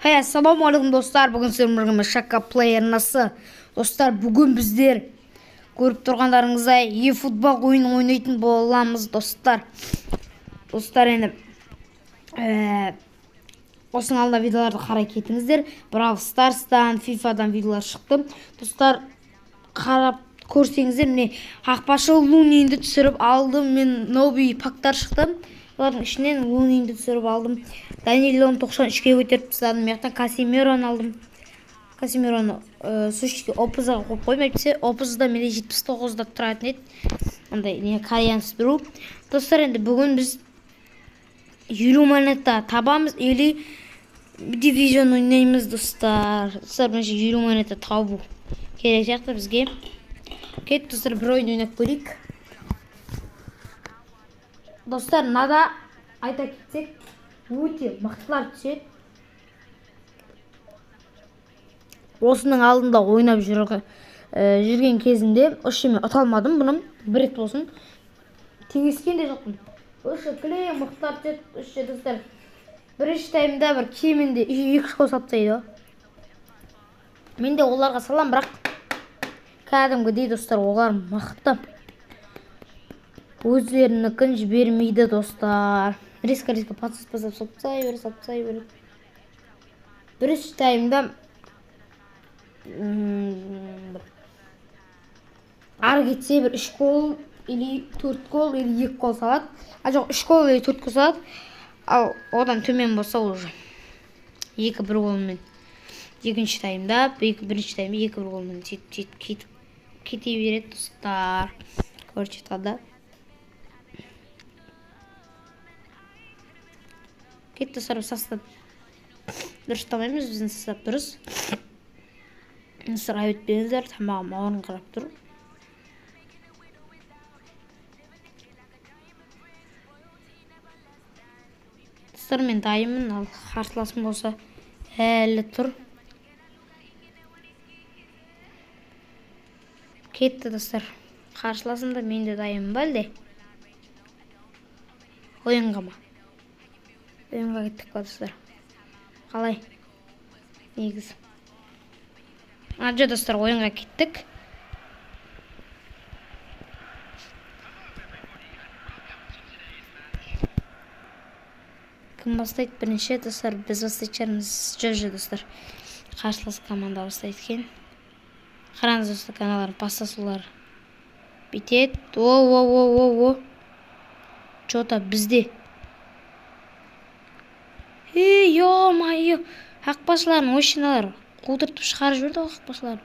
Ассалаумағалейкум достар, бүгін сіздермен Шака плеернасы. Достар, бүгін біздер көріп тұрғандарыңыздай eFootball ойынын ойнайтын боламыз достар. Достар, енді осының алдында видеоларды қарай кетіңіздер. Brawl Stars'тан, FIFA-дан видеолар шықты. Достар, қарап көрсеңіздер, міне қақпашы Лунинді түсіріп алдым. Мен Ноби пактар шықты. Олардың ішінен Лунинді түсіріп алдым. Данилоны 93-ке көтеріп тастадым. Мектен Касимироны алдым. Касимироны сушке опызға қойып қоймайды. Опызда менде 79-да тұратын еді. Ондай не кореянс біру. Достар, енді бүгін біз 50 монета табамыз или дивизион ойнаймыз достар. Достар, бірінші 50 монета табу керек сияқты бізге. Кет достар, бір ойын ойнап көрейік. Достар, мынада айта кетсек, өте мықтылар түседі. Осының алдында ойнап жүрген кезінде мен ұта алмадым. Бұным бір рет болсын теңескен де жоқпын. Клей мықтылар түседі достар. Бірінші таймда бір кемінде 2 гол саптайды. Мен де оларға салам, бірақ кәдімгідей достар, олар мықты. Өздерінікін жібермейді достар. Резко пасып сапсай береді. Бірінші таймда ары кетсе бір 3 гол или 4 гол или 2 гол салады. Жоқ, 3 гол или 4 гол салады. Ал одан төмен болса уже 2-1 голмен. Екінші таймда, бірінші таймда 2-1 голмен кете береді достар. Көрсетеді. Кетті сұрып састап дұрыс тамаймыз, біздің састап дұрыс. Сыра өтпеңіздер, тамағым ауырын қарап тұр. Достар, мен дайымын, ал қарсыласым болса әлі тұр. Кетті достар, қарсыласым да мен де дайымын бәлде. Ойынға ма? Ойынға кеттік па достар. Қалай? Негіз. Ажы достар, ойынға кеттік. Кім бастайды бірінші достар? Біз бастайтшарымыз жүрі достар. Қарсылас команда бастайды кен. Қараңыз достар, каналарын пастасулар бітет. О. Чота бізде. Ё-майо, қақпашыларын ойшыналар қудыртып шығарып жүрді қақпашыларын.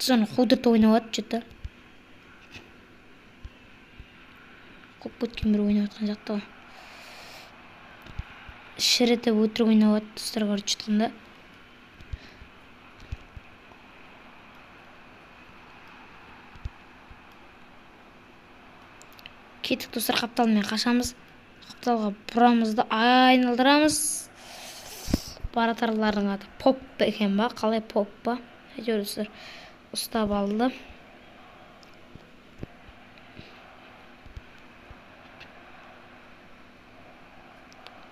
Соны қудыртып ойнауады жөті. Қоп өткен бір ойнауатқан жақты. Шіретіп өтірік ойнауады достар көріп жұтқанда. Кетік достар, қапталмен қашамыз. Қапталға бұрамызды айналдырамыз. Баратарлардың аты поп екен ба? Қалай поп ба? Әйтеуір достар, ұстап алды.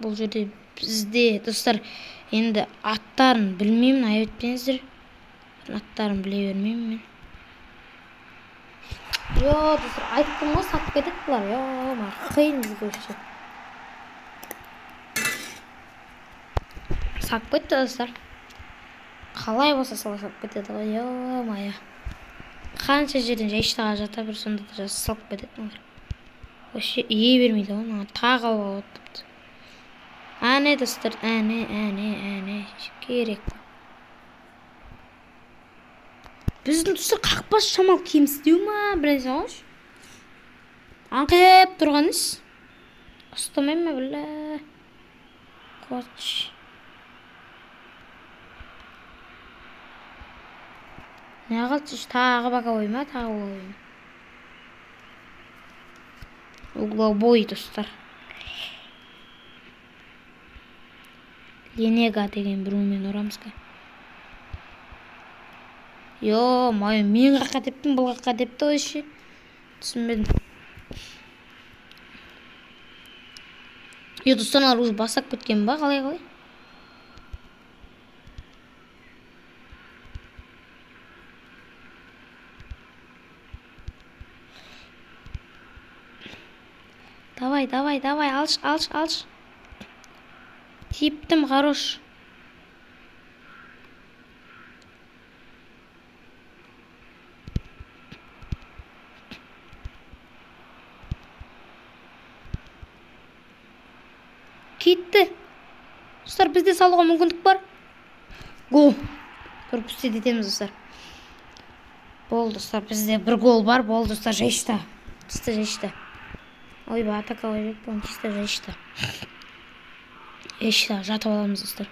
Бұл жерде бізде достар, енді аттарын білмеймін, айып етпеңіздер. Аттарын біле бермеймін мен. Достар, айттым ғой, сатып кетеді бұлар. Қиын бізге өші. Сатып кетті достар. Қалай болса сала сатып кетеді ғой. Қанша жерден жайшыға жата бір сонда да жасы салып кетеді. Өші ие бермейді ғой. Тағы алға өттіпті. Әне достар, әне. Керек. Біздің достар қақпаш шамал кемістеу ма? Бірәйсің ош? Аңқеп тұрған іс. Ұстамай ма білі? Қоч. Не қалды? Тағы бақа ойма, тағы ойма. Угловой достар. Ленега деген бірумен ұрамызға. Мен қаққа дептім, бұл қаққа депті ойшы. Түсінбедім. достар уже басап кеткен ба, қалай? Давай, алш. Тептім, хорош. Кетті. Достар, бізде салуға мүмкіндік бар. Гол. Пропустить етеміз, достар. Болды, достар, бізде бір гол бар. Болды, достар, жайшты. Ойба, атака ойбек болын, чисто жайшты. Жатып аламыз, достар.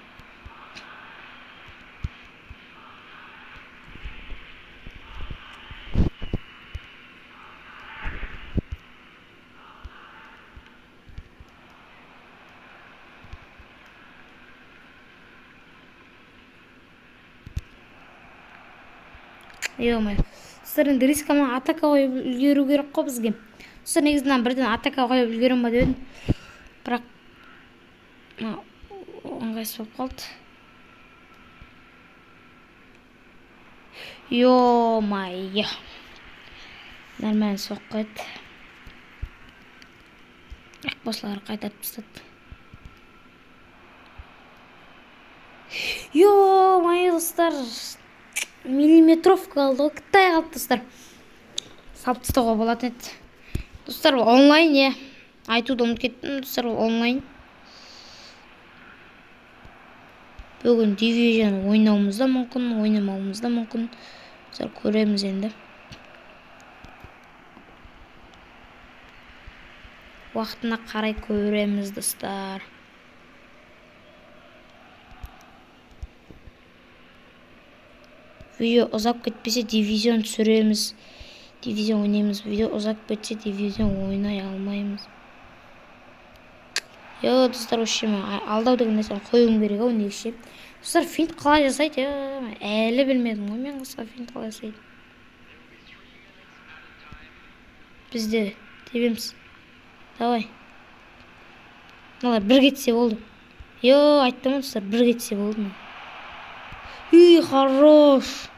Ё-моё. Достар, енді рискаман атака ойып үлгеру керек қой бізге. Достар, негізінен бірден атака ойып үлгерем ба дедім. Бірақ ыңғайсыз болып қалды. Ё-моё. Нормально соққы қойды. Ақбасылар қайтарып тастады. Ё-моё, достар. Миллиметровка алды, қыттай қалды, достар. Салып тастауға болатын еді. Достар, онлайн, айтуды ұмытып кеттім, достар, онлайн. Бүгін дивизион ойнауымыз да мүмкін, ойнамауымыз да мүмкін. Достар, көреміз енді. Уақытына қарай көреміз, достар. Видео ұзап кетпесе дивизион түсіреміз. Дивизион ойнаймыз. Видео ұзап кетсе дивизион ойнай алмаймыз. Достар, алдау деген нәрсені қойуым керек ау, негізше. Достар, финт қалай жасайды? Әлі білмедім ғой мен қысқа финт қалай жасайды. Бізде тебеміз. Давай. Мыналар бір кетсе болды. Айттым, достар, бір кетсе болды. Хорош.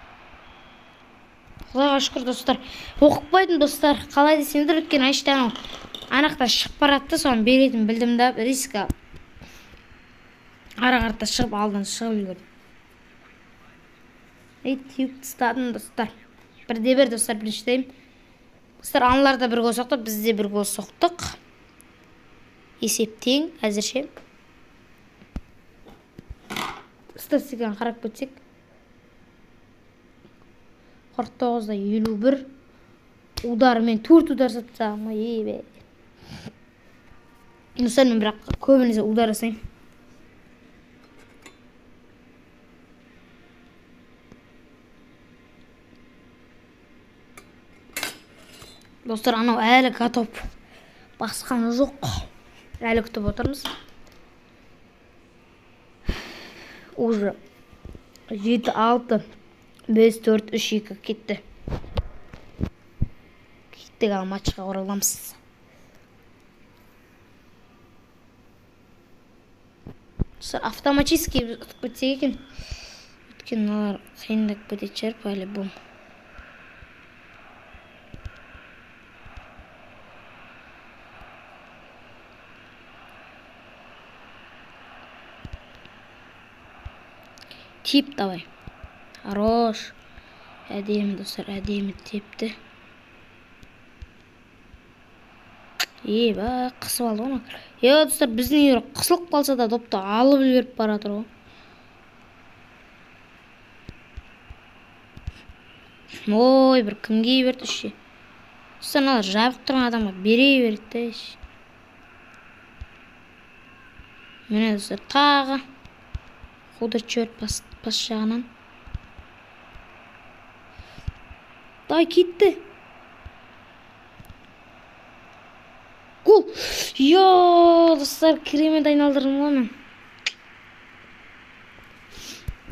Құдайға шүкір, достар. Оқықпайтын, достар. Қалай десеңдер, өткен айштан анақта шығып баратты, соны беретін білдім да, риска. Ара қарта шығып, алдан шығып үлгердім. Теуіп тастадым, достар. Бірде-бір, достар, біліштейм. Достар, аналарда бір гол соқты, бізде бір гол соқтық. Есеп тең, әзірше. Статистиканы қарап көтсек. 49-да 51. Ударымен 4 удар сатсам, ебе. Достар, мен бірақ көбінесе удар жасаймын. Достар, анау әлі готов. Басқаны жоқ. Әлі күтіп отырмыз. Уже 7-6. 5-4-3-2 кетті. Кеттік, ал матчқа ораламыз. Автоматически өтпетсек екен. Өткен олар қиындап кететін шығар, по-любому. Тип, давай. Хорош. Әдемі, достар, әдемі тепті. Ба, қысып алды оны. Достар, біздің егер қысылып қалса да допты алып үлгеріп баратыр ғой. Ой, бір кімге берді ше. Достар, мыналар жабық тұрған адамға бере берді. Міне, достар, тағы қуды чөрт пас жағынан. Дай, кетті. Гол. Достар, керемет айналдырдым ғой мен.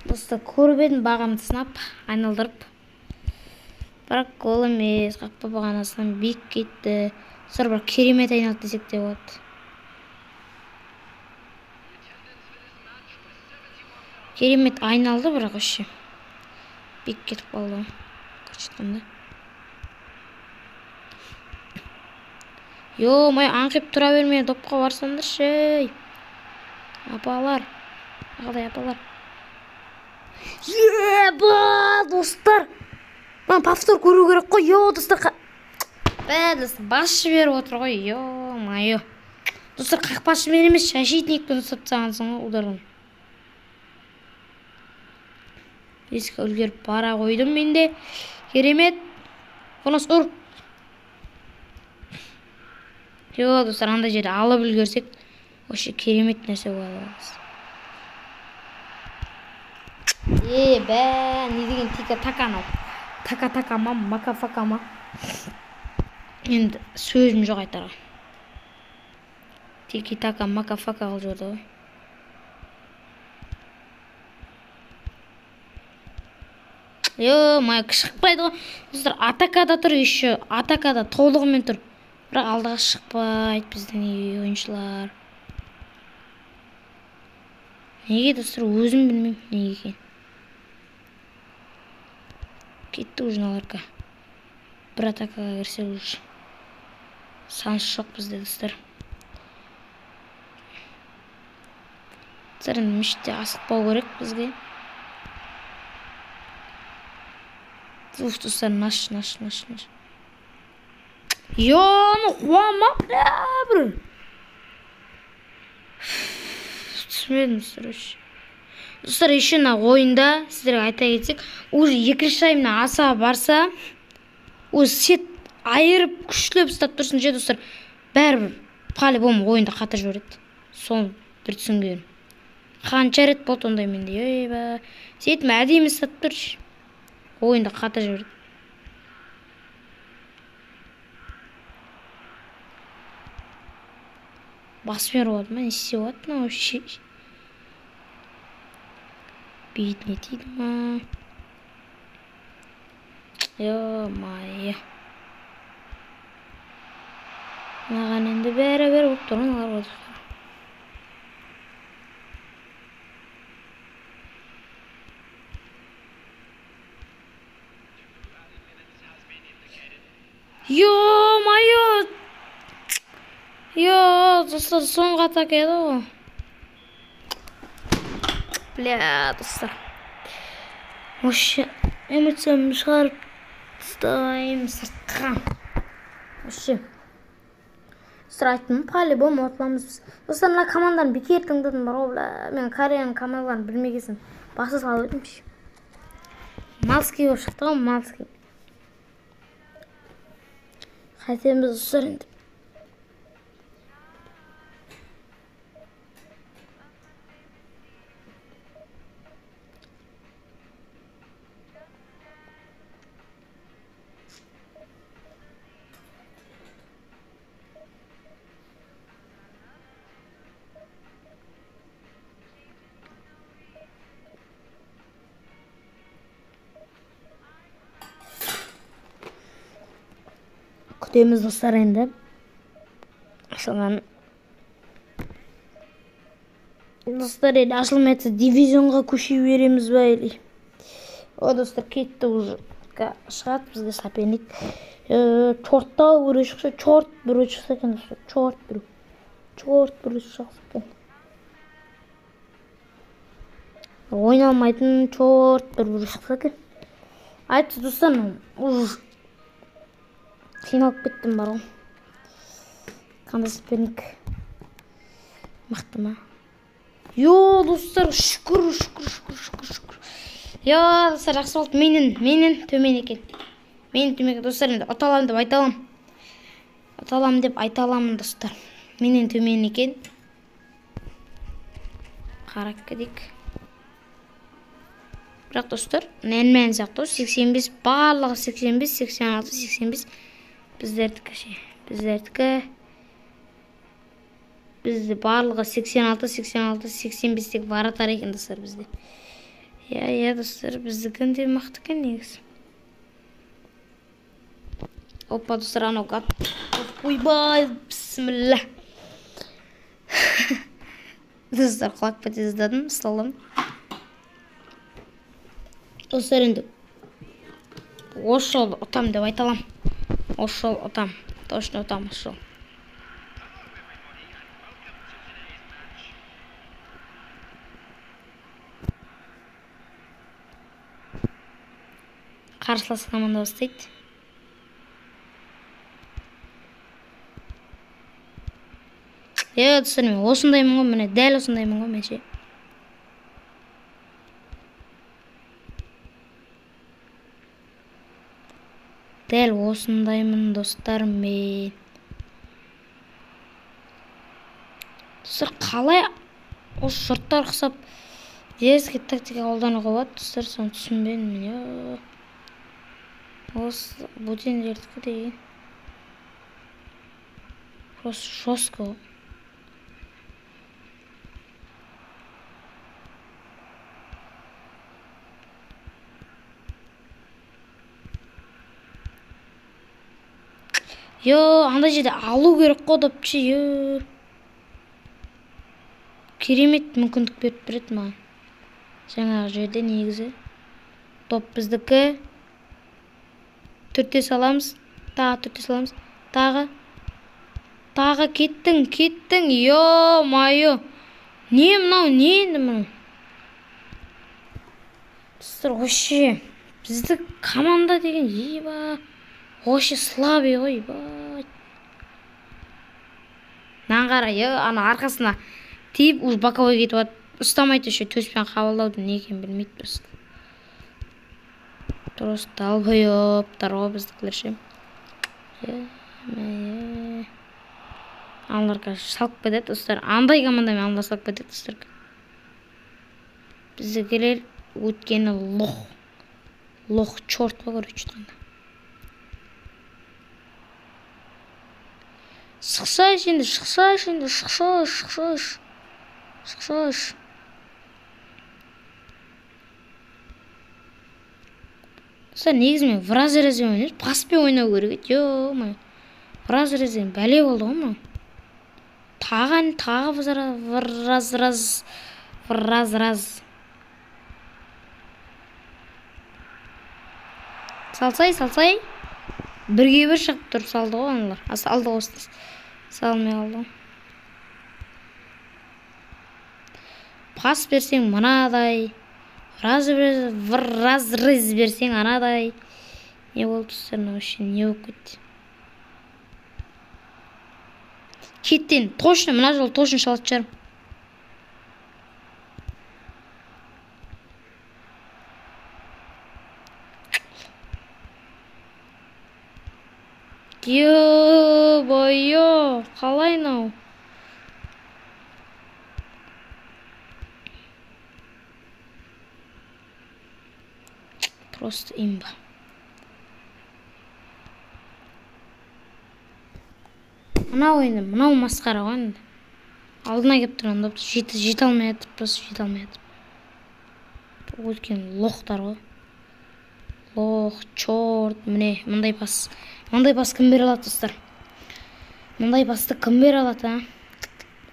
Достар, көріп едім бағамды сынап, айналдырып. Бірақ гол емес, қақпа бағанасынан бек кетті. Достар, бір керемет айналды десек те болады. Керемет айналды бірақ вообще. Бек кетіп қалды. Қашқанда. Май аңқып тұра берме, допқа барсаңдаршы. Апалар. Ағадай апалар. Достар. Мен повтор көру керек қой. Достар. Достар, басшы беріп отыр ғой. Майо. Достар, қақпашы мен емес, защитникпен ұстап тастағансың ғой удардан. Ескі үлгеріп бара қойдым менде. Керемет. Қонас ұр. Достар, андай жерде алып үлгерсек, вообще керемет нәрсе болады. Не деген тика-така анау. Така-така ма, мака-фака ма. Енді сөзім жоқ айтарға. Тики-така, мака-фака қыл жорды ғой. Май шықпайды ғой. Достар, атакада тұр еще. Атакада толығымен тұр. Бірақ алдыға шықпайды біздің ойыншылар. Неге, достар, өзім білмеймін неге екен. Кетті уже наларка. Бір атакаға кірсе уже. Санс жоқ бізде, достар. Достар, мешітте асықпау керек бізге. Достар, наш. Қуама, бір. Түсмедім, достар. Достар, еще на ойында сіздерге айта кетсек, уже екінші таймна аса барса, өз сет айырып күштілеп ұстап тұрсын же, достар, бәрібір по-любому ойында қатыр жібереді. Соны бір түсінгенім. Қанша рет болды ондай менде. Сетім әдемі ұстап тұршы. Ойында қатыр жібереді. Басмер болады ма? Не істеп болады ма вообще? Бейт не тиді ма? Майя. Маған енді бәрі болып тұрын алар болды. Майо. Достар, соңғы атак еді ғой. Достар. Вообще, эмоциямды шығарып тастаймын сыртқа. Вообще. Достар, айттым, по-любому ұтыламыз біз. Достар, мына команданы бекер тыңдадым бар ғой. Мен Кореяның командаларын білмегесін. Басы салып өтімші. Малский болып шықты ғой, Малский. Қайтеміз достар енді. Күтеміз достар енді. Соған достар енді ашылым етсе дивизионға көше береміз ба елі. Достар кетті уже. Шығады бізге соперник. Чортта біреу шықса, чорт біреу шықса екен. Чорт біреу шықса екен. Ойналмайтын чорт біреу шықса екен. Айтты достар, уже қиналып кеттім бар ғой. Қандай соперник. Мықты ма? Достар, шүкір. Достар, жақсы болды. Менен төмен екен. Достар, енді ұталам деп айталамын достар. Менен төмен екен. Қарап кетейік. Бірақ достар, нән сияқты 85, барлығы 85, 86, 85 біздердікі. Бізді барлығы 86, 85 тек варатар екен достар бізде. Достар, біздікін де мақты екен негіз. Опа, достар, анау қат. Ойбай, бісміллә. Достар, құлақ бәте іздадым, ұсталдым. Достар, енді осы жолы ұтам деп айта аламын. Осы жолы ұтам. Точно ұтам осы жолы. Қарсылас команда бастайды. Достар, мен осындаймын ғой, міне дәл осындаймын ғой мен ше. Дәл осындаймын достар мен. Достар, қалай осы жұрттар ұқсап дерзкий тактика қолдануға болады, достар, соны түсінбедім мен. Осы бөтен жердікі деген просто жестко. Андай жерде алу керек қой допчы. Керемет мүмкіндік беріп береді маған. Жаңағы жерде негізі топ біздікі. Төртте саламыз. Тағы төртте саламыз. Тағы кеттің. Майо. Не мынау, не енді мынау? Достар, вообще бізді команда деген вообще слабый ғой, Наңғара, ана арқасына тиіп, уж боковой кетіп от. Ұстамайды еще төспен қабылдауды не екен білмейді просто. Просто далбойоптар ғой біздікілер ше. Аналар қазір салып кетеді, достар. Андай командамен аналар салып кетеді, достар. Біздікілер өткені лох чорт қой, короче айтқанда. Шықсайшы енді, шықсайшы. Достар, негізімен в разрезе ойнайды, паспен ойнау керек еді. Ё-май. В разрезе бәле болды ғой мынау. Тағы в разраз. Салсай. Бірге бір шығып тұрып салды ғой аналар. Салды ғой. Салмай қалды ғой. Пас берсең мынадай. Разрез берсең анадай. Не болды достар, вообще не болып кетті. Кеттен, точно, мына жол точно шалат шығарым. Ё-бойо, қалай нау? Просто имба. Мынау масқара ғой енді. Алдына кеп тұрған допты жете алмай жатыр, просто жете алмай жатыр. Өткен лохтар ғой. Лох, чорт, міне, мындай пас кім бере алады, достар? Мындай пасты кім бере алады, а?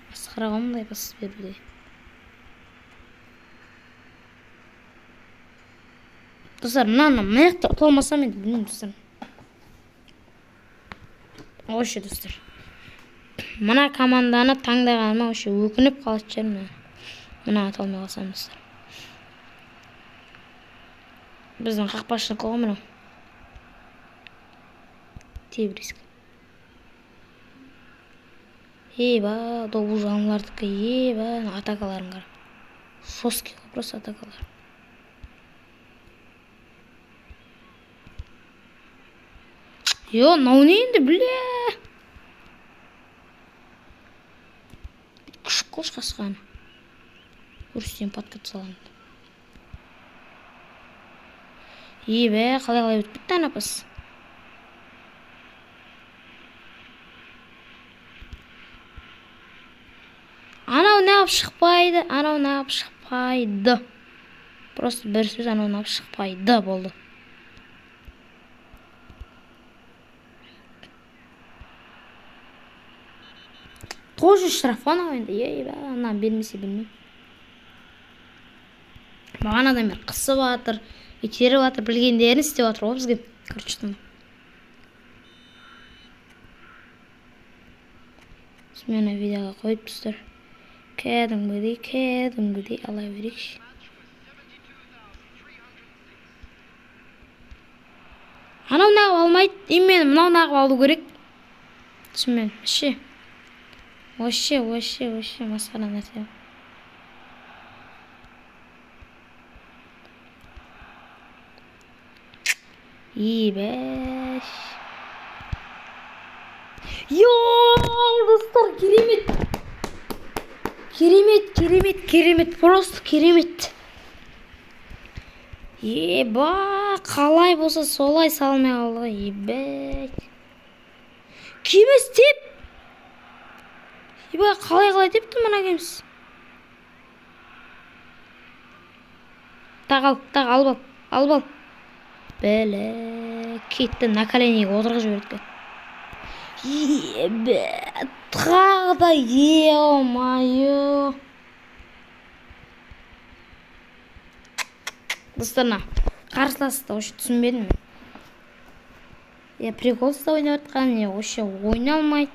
Масқара ғой мындай пас беруде. Достар, мына жақта ұтылмасам енді білмеймін, достар. Вообще, достар. Мына команданы таңдағаныма вообще өкініп қалатын шығармын. Мына ұтылмай қалсам, достар. Біздің қақпашылық ғой мынау. Тебриск. Добу жаңлардікі, атакаларын қара. Жесткий ғой, просто атакалар. Мынау не енді, бля. Күшік қош қасқаны. Көрістен подкат саламын. Қалай өтіп бітті анапас. Анау нағып шықпайды. Просто бір сөз анау нағып шықпайды болды. Тоже штраф анау енді. Анан бермесе білмеймін. Маған адамдар қысып атыр. итеріп жатыр, білгендерін істеп жатыр ғой бізге. Короче, смена видеоға қойып достар. Кәдімгідей ала берейікші. Анау нағып алмайды, мен мынау нағып алу керек. Түсінмен, вообще масқара нәрсе. Бәш. Достар, керемет, просто керемет. Қалай болса солай салмай қалды. Бәш. Кемес теп. Қалай депті мұна кемес. Тақ ал. Бәлі, кетті, на коленеге отырғы жіберді. Тағда, е-о-майо. Достарына, қарсыласты, ошы түсінбедім мен. Приколста ойнап атқан, ошы ойналмайды.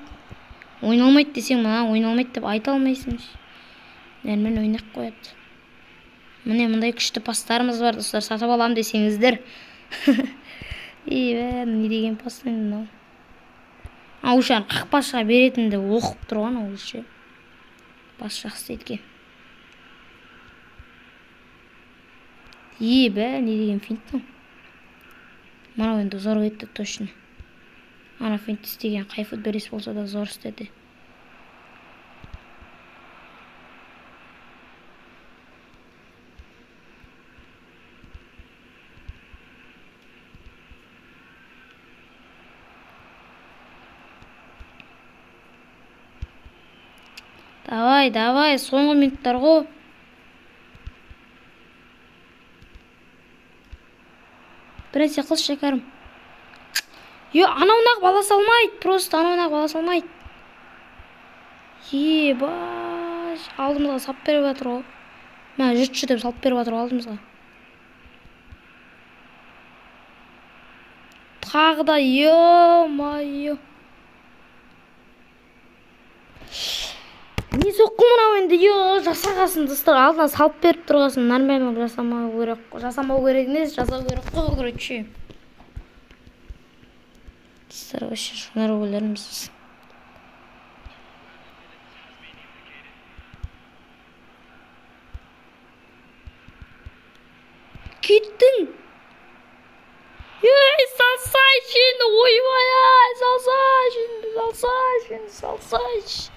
Ойналмайды десең, мұна ойналмайды деп айта алмайсың. Нәрмен ойнақ қояды. Міне мұндай күшті пастарымыз бар, достар, сатып алам десеңіздер. Не деген пастайын. Аушан қақпашыға беретінді оқып тұрған олшы. Бас жақсы еткен. Не деген финттің. Мана енді зор өтті точно. Ана финт істеген қай футболист болса да зор істеді. Давай, соңғы минуттар ғой. Біресе қыз шекарым. Анауынақ бала салмайды, просто анауынақ бала салмайды. Баш, алдымызға сап беріп атыр ғой. Мә, жүртші деп салып беріп атыр алдымызға. Тағда, е-майо. Не соққы мұнау енді, жасағасын достар, алдына салып беріп тұрғасын, нормально жасамау керек емес, жасау керек қой, короче. Достар, вообще шынар ойларымыз. Кеттің! Салсайшын, ойбай-ай, салсайшын.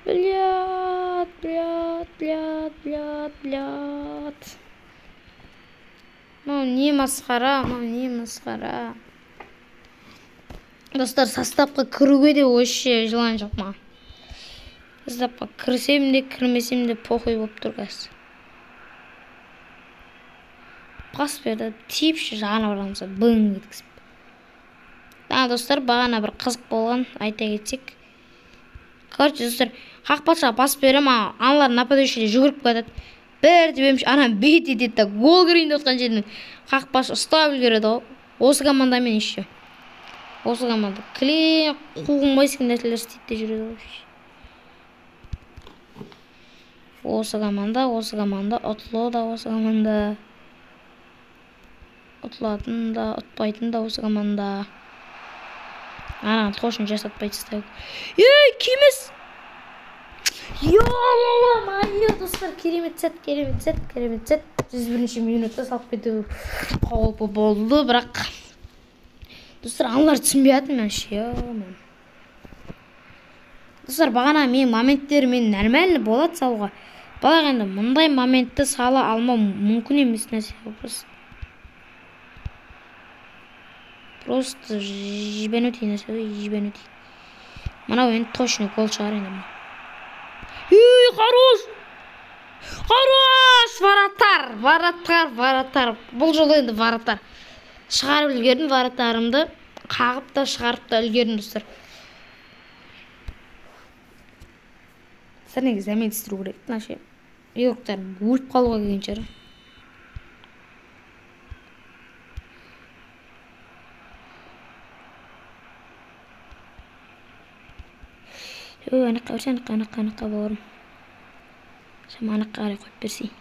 Блядь. Мау не масқара. Достар, составқа кіруге де вообще желание жоқ ма. Составқа кірсем де, кірмесем де похуй болып тұр қазір. Пас берді, типші жағына барамызға бұң еткізіп. Достар, бағана бір қызық болған, айта кетсек. Короче, достар, қақпашыға пас берем, аналар нападающий жүгіріп кетеді. Бір дебемші, анам бет етеді, гол кірейін деп отқан жерінен қақпашы ұстап үлгереді ғой. Осы командамен еще. Осы команда клей қуғынбайсың нәрселер істейді жүреді ғой. Осы команда, ұтылу да осы команда. Ұтылатын да, ұтпайтын да осы команда. Анаған қошын жасатпайды стау. Кемес! Майо, достар, керемет сәт. 101-ші минутта салып кету қауіпі болды, бірақ достар, аналар түсінбей атым мен ше. Достар, бағана мен моменттер мен нормально болады салуға. Бірақ енді мұндай моментті сала алмау мүмкін емес нәрсе. Просто жібенөтей нәрсе, жібенөтей. Мынау енді точно гол шығар енді. Хорош! Варатар. Бұл жолы енді варатар. Шығарып үлгердім варатарымды. Қағып та шығарып та үлгердім, достар. Сәрнеге зәмен істіру керек. Нашы, еуроқтарым өліп қалуға келген шығар. Анакка берсе, анакка бауырым. Шама анакка қарай қойып берсей.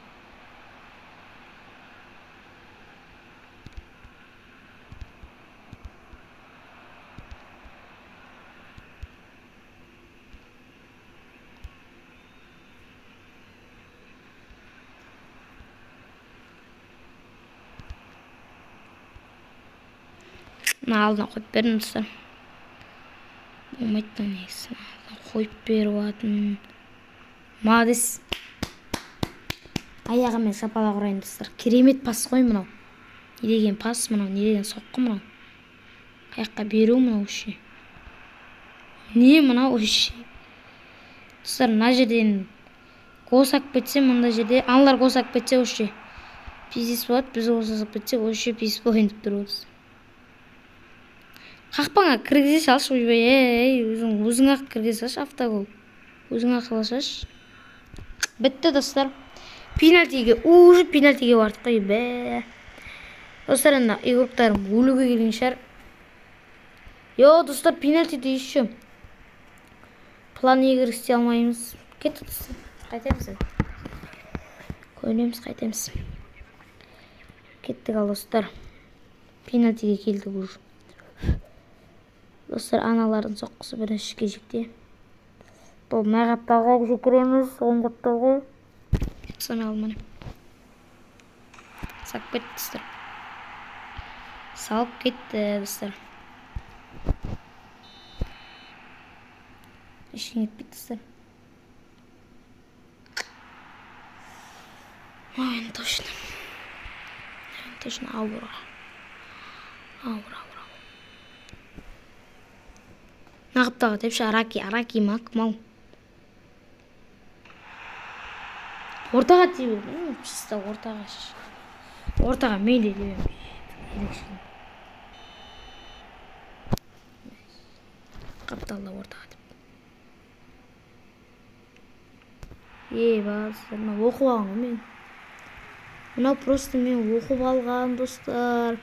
Алдына қойып бердім достар. Болмайды негізі. Қойып беріп атын. Молодец. Аяғымен шапалақ ұрайын достар. Керемет пас қой мынау. Не деген пас мынау, не деген соққы мынау. Қаяққа беру мынау үші. Не мынау үші. Достар, мына жерден гол сақып кетсе, мында жерде аналар гол сақып кетсе үші. Пиздес болады, біз гол сақып кетсе, үші пиздес болайын деп тұрмыз. Қақпаңа кіргізе салшы, ойбай, өзің-ақ кіргізе салшы, автогол. Өзің-ақ салшы. Бітті достар. Уже пенальтиге бардық қой, бә. Достар, ана игроктарым өлуге келген шығар. Достар, пенальтиде еще. План егер істей алмаймыз. Кетті достар. Қайтаймыз. Көйлеміз, қайтаймыз. Кеттік ал достар. Пенальтиге келдік уже. Достар, аналардың соққысы бірінші кезекте. Бұл мағаптарға жүкіреміз, оңғаптарға. Саме алманы. Сақ кетті, достар. Салып кетті, достар. Ешкен етпейді, достар. Точно. Ауыр. Нағыптаға тепші араки ма, кімау. Ортаға тебе, чиста ортаға. Ортаға мейлі дебем. Қапталда ортаға деп. Базар, мына оқып алған мен. Мына просто мен оқып алған, достар.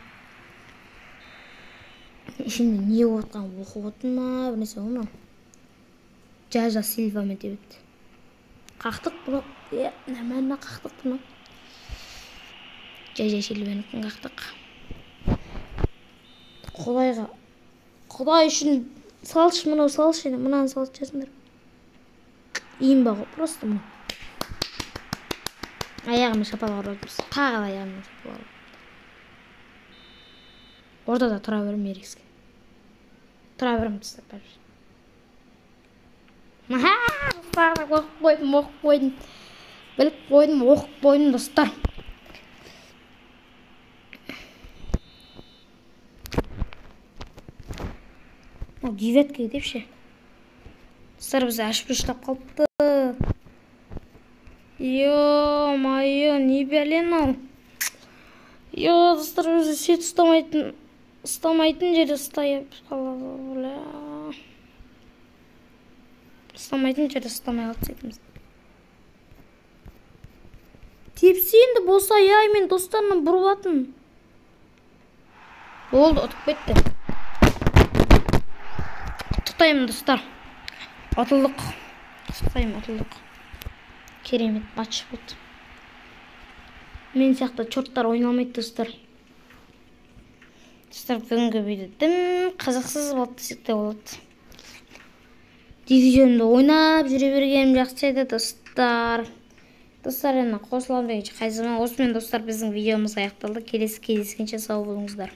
Şimdi niye отқан оқып отын ма, бірнесе оңа. Жажа Сильва мен дебет. Қақтық бұны, нормально қақтық бұны. Жажа Сильваныкін қақтық. Құдай үшін салшы мұнау, салшы, мұнаны салшы жасындар. Ең бағы, просто мұны. Аяғымы шапалға ұрады. Тағы аяғымы шапалға ұрады. Ортада тұра берім ерекске. Тұра берім тұстап бәрі. Оқып қойдым. Біліп қойдым, оқып қойдым, достар. Деветке депші. Достар, бізді ашып ұштап қалыпты. Ё-майо, не бәлен ау. Достар, өзі сет ұстамайтын жері ұстайып қалады. Ұстамайтын жері ұстамай қалды сетіміз. Тепсі енді болса ай мен достарынан бұрыватын. Болды, ұтып кетті. Құттықтаймын, достар. Атылдық. Керемет матч болды. Мен сияқты чорттар ойналмайды, достар. Достар, бүгінгі видео тым қызықсыз болды десек те болады. Дивизионда ойнап жүре бергенім жақсы еді, достар. Достар, қосыламын дегенше қайзыма. Осымен достар, біздің видеомыз аяқталды. Келесі кездескенше сау болыңыздар.